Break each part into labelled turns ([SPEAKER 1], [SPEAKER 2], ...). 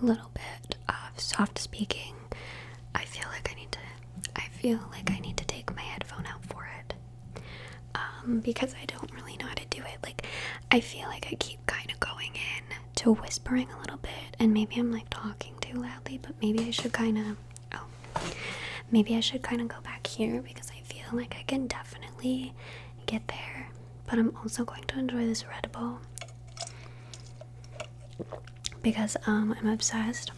[SPEAKER 1] a little bit of soft speaking, I feel like I need to take my headphone out for it. Because I don't really know how to do it. Like, I feel like I keep kind of going in to whispering a little bit, and maybe I'm like talking too loudly, but maybe I should kind of go back here, because I feel like I can definitely get there. But I'm also going to enjoy this Red Bull because I'm obsessed,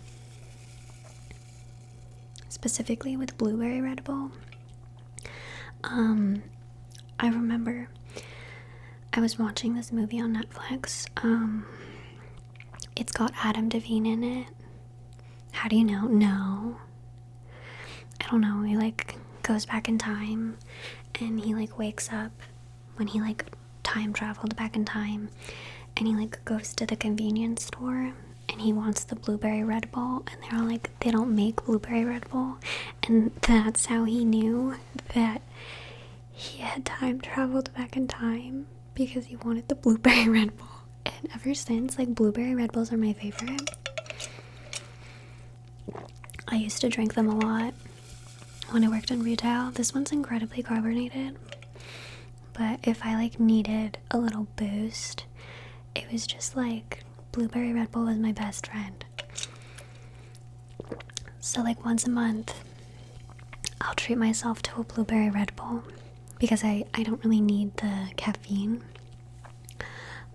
[SPEAKER 1] specifically with blueberry Red Bull. I remember I was watching this movie on Netflix. It's got Adam Devine in it. How do you know? No. I don't know. He like goes back in time, and he like wakes up when he like time traveled back in time, and he like goes to the convenience store, and he wants the blueberry Red Bull, and they're all like, they don't make blueberry Red Bull, and that's how he knew that he had time traveled back in time, because he wanted the blueberry Red Bull. And ever since, like, blueberry Red Bulls are my favorite. I used to drink them a lot when I worked in retail. This one's incredibly carbonated, but if I like needed a little boost, it was just like blueberry Red Bull was my best friend. So like once a month, I'll treat myself to a blueberry Red Bull, because I don't really need the caffeine.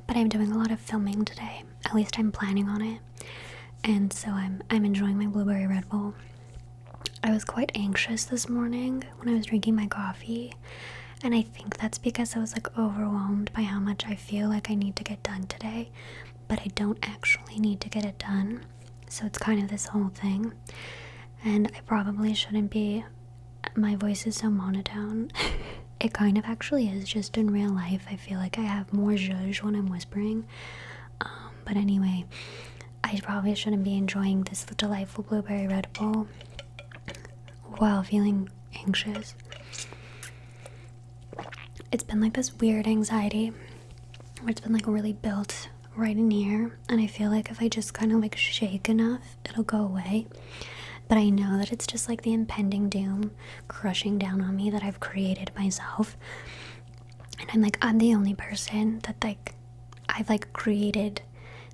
[SPEAKER 1] But I'm doing a lot of filming today. At least I'm planning on it. And so I'm enjoying my blueberry Red Bull. I was quite anxious this morning when I was drinking my coffee. And I think that's because I was like overwhelmed by how much I feel like I need to get done today. But I don't actually need to get it done. So it's kind of this whole thing. And I probably shouldn't be. My voice is so monotone. It kind of actually is, just in real life. I feel like I have more zhuzh when I'm whispering. But anyway, I probably shouldn't be enjoying this delightful blueberry Red Bull while feeling anxious. It's been like this weird anxiety where it's been like really built right in here. And I feel like if I just kind of like shake enough, it'll go away. But I know that it's just like the impending doom crushing down on me that I've created myself. And I'm the only person that like I've like created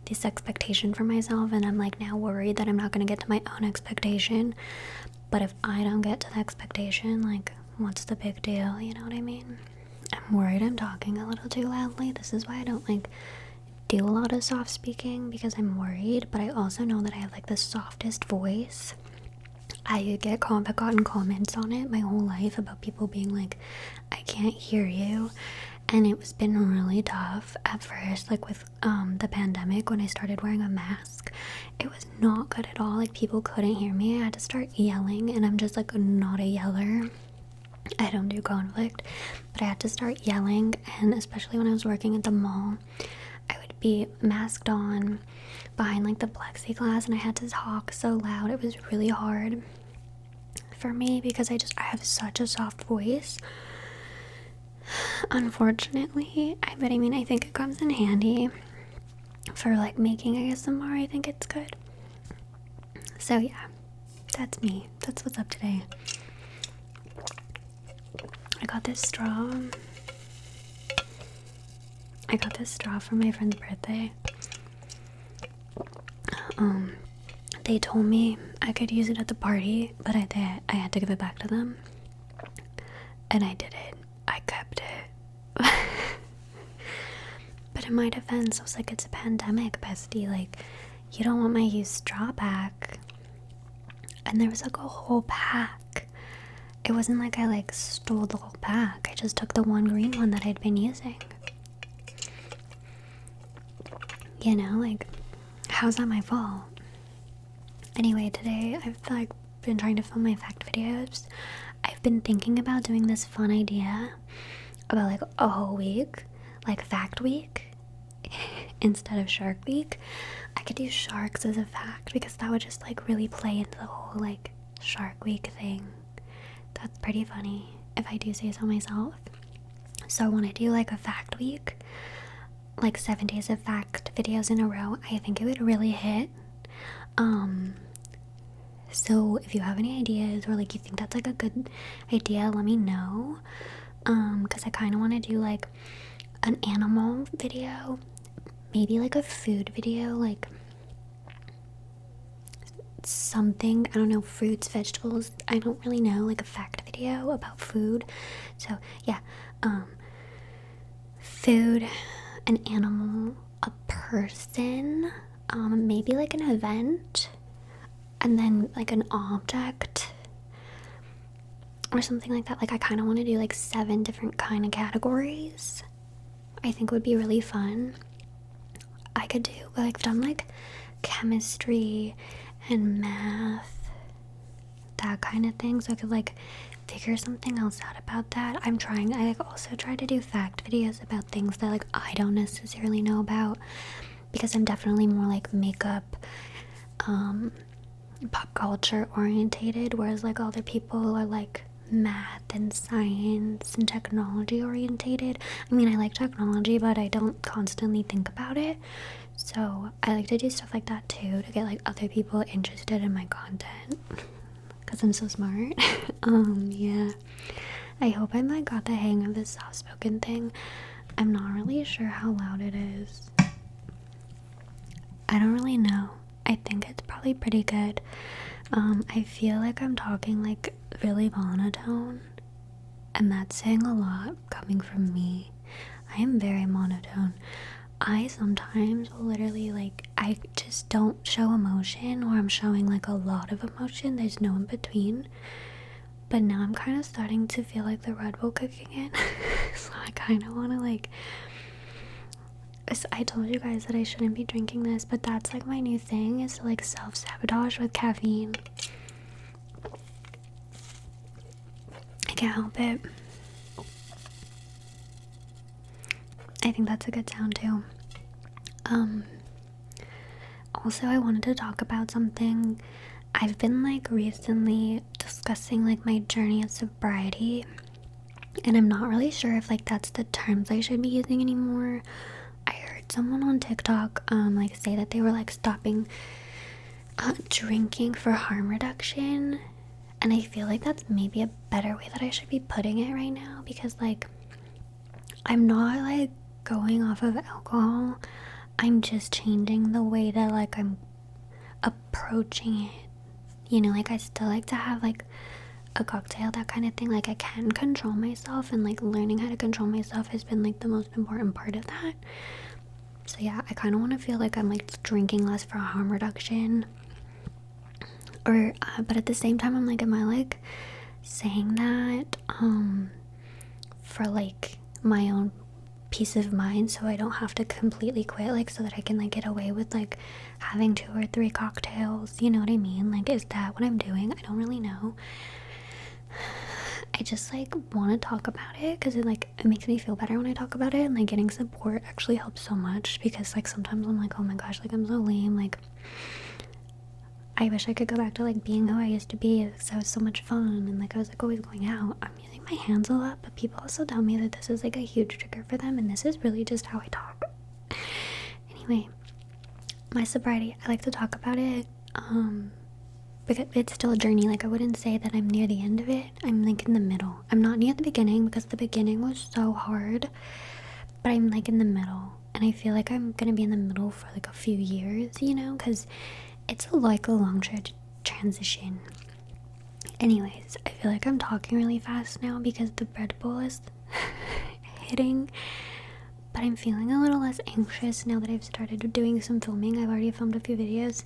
[SPEAKER 1] this expectation for myself, and I'm like now worried that I'm not going to get to my own expectation. But if I don't get to the expectation, like what's the big deal? You know what I mean? I'm worried I'm talking a little too loudly. This is why I don't like do a lot of soft speaking, because I'm worried. But I also know that I have like the softest voice. I have gotten comments on it my whole life about people being like, I can't hear you. And it was been really tough at first, like with the pandemic, when I started wearing a mask. It was not good at all. Like people couldn't hear me. I had to start yelling, and I'm just like not a yeller. I don't do conflict, but I had to start yelling. And especially when I was working at the mall, I would be masked on behind like the plexiglass, and I had to talk so loud. It was really hard for me because I have such a soft voice, unfortunately. I think it comes in handy for like making ASMR. I think it's good. So yeah, that's me. That's what's up today. I got this straw for my friend's birthday. They told me I could use it at the party, but I had to give it back to them. And I did it. I kept it. But in my defense, I was like, it's a pandemic, bestie. Like, you don't want my used straw back. And there was like a whole pack. It wasn't like I like stole the whole pack. I just took the one green one that I'd been using. You know, like, how's that my fault? Anyway, today I've like been trying to film my fact videos. I've been thinking about doing this fun idea about like a whole week, like fact week instead of shark week. I could use sharks as a fact, because that would just like really play into the whole like shark week thing. That's pretty funny if I do say so myself. So I want to do like a fact week, like 7 days of fact videos in a row. I think it would really hit. So if you have any ideas, or like you think that's like a good idea, let me know. Because I kind of want to do like an animal video, maybe like a food video, like something, I don't know, fruits, vegetables, I don't really know, like a fact video about food. So yeah, food, an animal, a person, maybe like an event, and then like an object or something like that. Like I kind of want to do like 7 different kind of categories. I think would be really fun. I could do, like, I've done like chemistry and math, that kind of thing, so I could like figure something else out about that. I like also try to do fact videos about things that like I don't necessarily know about, because I'm definitely more like makeup, pop culture orientated, whereas like other people are like math and science and technology orientated. I mean, I like technology, but I don't constantly think about it, so I like to do stuff like that too, to get like other people interested in my content, because I'm so smart. Yeah, I hope I like got the hang of this soft-spoken thing. I'm not really sure how loud it is. I don't really know. I think it's probably pretty good. I feel like I'm talking like really monotone, and that's saying a lot coming from me. I am very monotone. I sometimes will literally like, I just don't show emotion, or I'm showing like a lot of emotion. There's no in between. But now I'm kind of starting to feel like the Red Bull kicking in. So I kind of want to like, I told you guys that I shouldn't be drinking this, but that's like my new thing, is to like self-sabotage with caffeine. I can't help it. I think that's a good sound too. Also, I wanted to talk about something. I've been like recently discussing like my journey of sobriety, and I'm not really sure if like that's the terms I should be using anymore. I heard someone on TikTok like say that they were like stopping drinking for harm reduction, and I feel like that's maybe a better way that I should be putting it right now, because like I'm not like going off of alcohol. I'm just changing the way that like I'm approaching it. You know, like I still like to have like a cocktail, that kind of thing. Like I can control myself, and like learning how to control myself has been like the most important part of that. So yeah, I kind of want to feel like I'm like drinking less for harm reduction, or but at the same time I'm like, am I like saying that for like my own peace of mind, so I don't have to completely quit, like so that I can like get away with like having 2 or 3 cocktails, you know what I mean? Like, is that what I'm doing? I don't really know. I just like want to talk about it, because it makes me feel better when I talk about it, and like getting support actually helps so much, because like sometimes I'm like, oh my gosh, like I'm so lame, like I wish I could go back to like being who I used to be, because I was so much fun, and like I was like always going out. I'm using my hands a lot, but people also tell me that this is like a huge trigger for them, and this is really just how I talk. Anyway, my sobriety, I like to talk about it because it's still a journey. Like I wouldn't say that I'm near the end of it. I'm like in the middle. I'm not near the beginning, because the beginning was so hard, but I'm like in the middle, and I feel like I'm gonna be in the middle for like a few years, you know, because it's like a long transition. Anyways, I feel like I'm talking really fast now because the Red Bull is hitting, but I'm feeling a little less anxious now that I've started doing some filming. I've already filmed a few videos.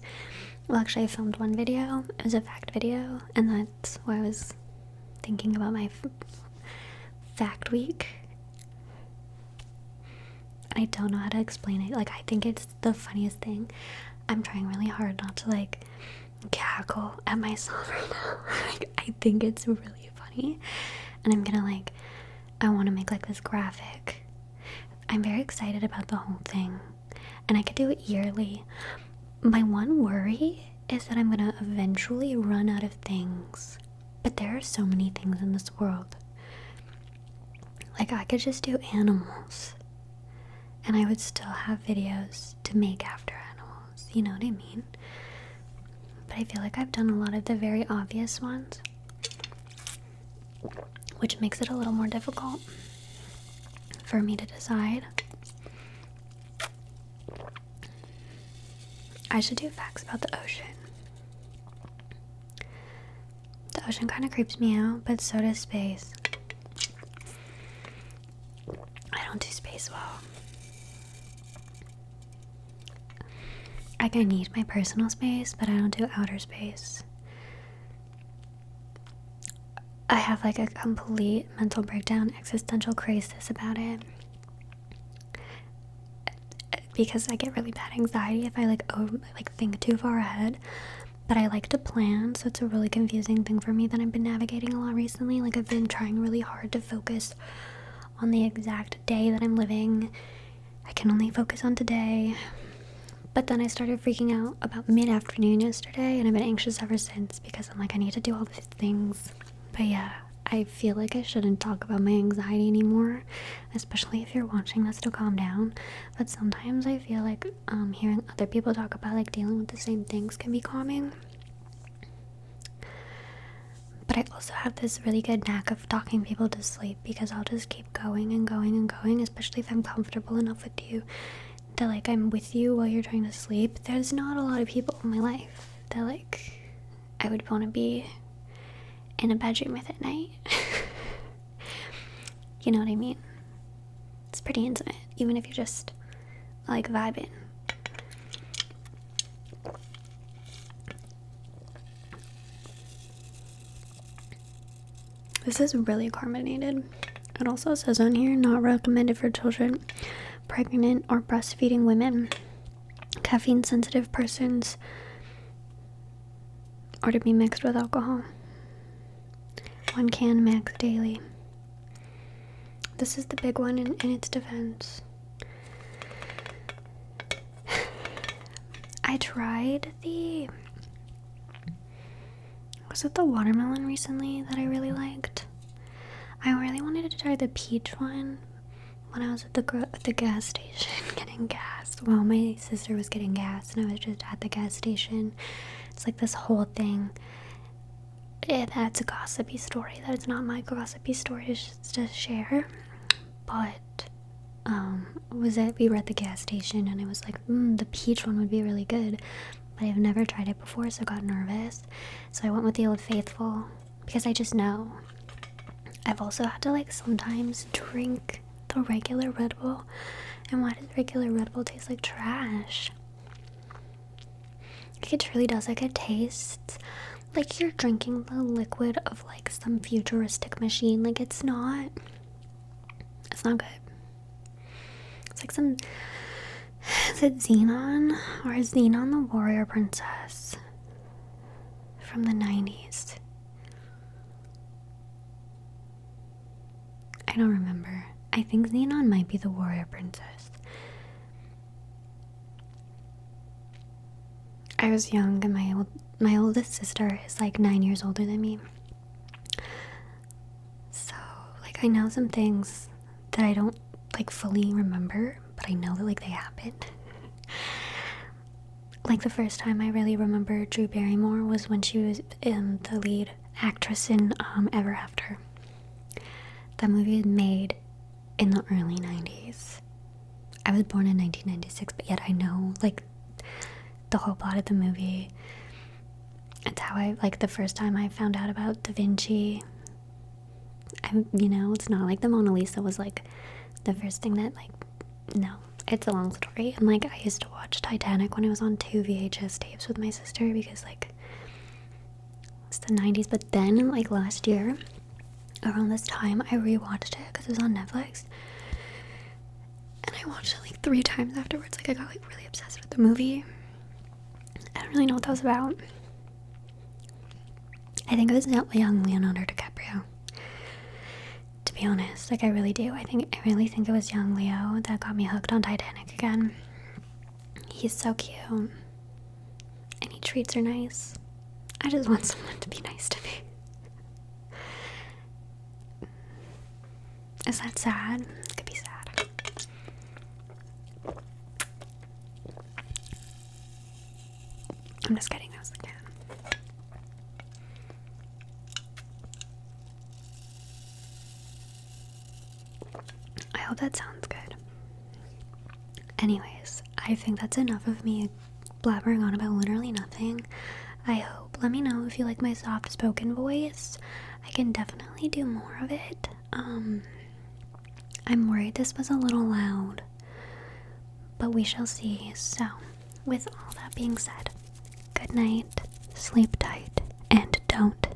[SPEAKER 1] Well, actually I filmed one video. It was a fact video, and that's why I was thinking about my fact week. I don't know how to explain it. Like, I think it's the funniest thing. I'm trying really hard not to like cackle at myself right now. Like, I think it's really funny, and I'm gonna like, I want to make like this graphic. I'm very excited about the whole thing, and I could do it yearly. My one worry is that I'm gonna eventually run out of things, but there are so many things in this world. Like, I could just do animals, and I would still have videos to make after animals, you know what I mean? but I feel like I've done a lot of the very obvious ones, which makes it a little more difficult for me to decide. I should do facts about the ocean. The ocean kind of creeps me out, but so does space. I don't do space well. Like, I need my personal space, but I don't do outer space. I have like a complete mental breakdown, existential crisis about it. Because I get really bad anxiety if I think too far ahead. But I like to plan, so it's a really confusing thing for me that I've been navigating a lot recently. Like, I've been trying really hard to focus on the exact day that I'm living. I can only focus on today. But then I started freaking out about mid-afternoon yesterday, and I've been anxious ever since because I'm like, I need to do all these things. But yeah, I feel like I shouldn't talk about my anxiety anymore, especially if you're watching this to calm down. But sometimes I feel like hearing other people talk about like dealing with the same things can be calming. But I also have this really good knack of talking people to sleep, because I'll just keep going and going and going, especially if I'm comfortable enough with you that like I'm with you while you're trying to sleep. There's not a lot of people in my life that like I would want to be in a bedroom with at night. You know what I mean? It's pretty intimate, even if you're just like vibing. This is really carbonated. It also says on here, not recommended for children, pregnant or breastfeeding women, caffeine sensitive persons, or to be mixed with alcohol. 1 can max daily. This is the big one in its defense. I tried was it the watermelon recently that I really liked? I really wanted to try the peach one when I was at the gas station getting gas. Well, my sister was getting gas and I was just at the gas station. It's like this whole thing. That's a gossipy story. That is not my gossipy story to share. But we were at the gas station and I was like, the peach one would be really good. But I've never tried it before, so I got nervous. So I went with the Old Faithful because I just know. I've also had to like sometimes drink the regular Red Bull. And why does regular Red Bull taste like trash? Like, it truly does. Like, it tastes like you're drinking the liquid of like some futuristic machine. Like, it's not good. It's like some, is it Xenon? Or is Xenon the warrior princess from the 90s? I don't remember. I think Xenon might be the warrior princess. I was young and my oldest sister is like 9 years older than me. So like I know some things that I don't like fully remember, but I know that like they happened. Like the first time I really remember Drew Barrymore was when she was the lead actress in Ever After. That movie was made in the early 90s. I was born in 1996, but yet I know like the whole plot of the movie. It's how I like the first time I found out about Da Vinci. It's not like the Mona Lisa was like the first thing that like, no, it's a long story. And like I used to watch Titanic when it was on 2 VHS tapes with my sister because like it's the 90s. But then like last year around this time I rewatched it because it was on Netflix and I watched it like 3 times afterwards. Like I got like really obsessed with the movie. I don't really know what that was about. I think it was young Leonardo DiCaprio, to be honest. Like I really do. I really think it was young Leo that got me hooked on Titanic again. He's so cute and he treats her nice. I just want someone to be nice to me. Is that sad? It could be sad. I'm just kidding, that was the cat. I hope that sounds good. Anyways, I think that's enough of me blabbering on about literally nothing. I hope. Let me know if you like my soft spoken voice. I can definitely do more of it. I'm worried this was a little loud, but we shall see. So, with all that being said, good night, sleep tight, and don't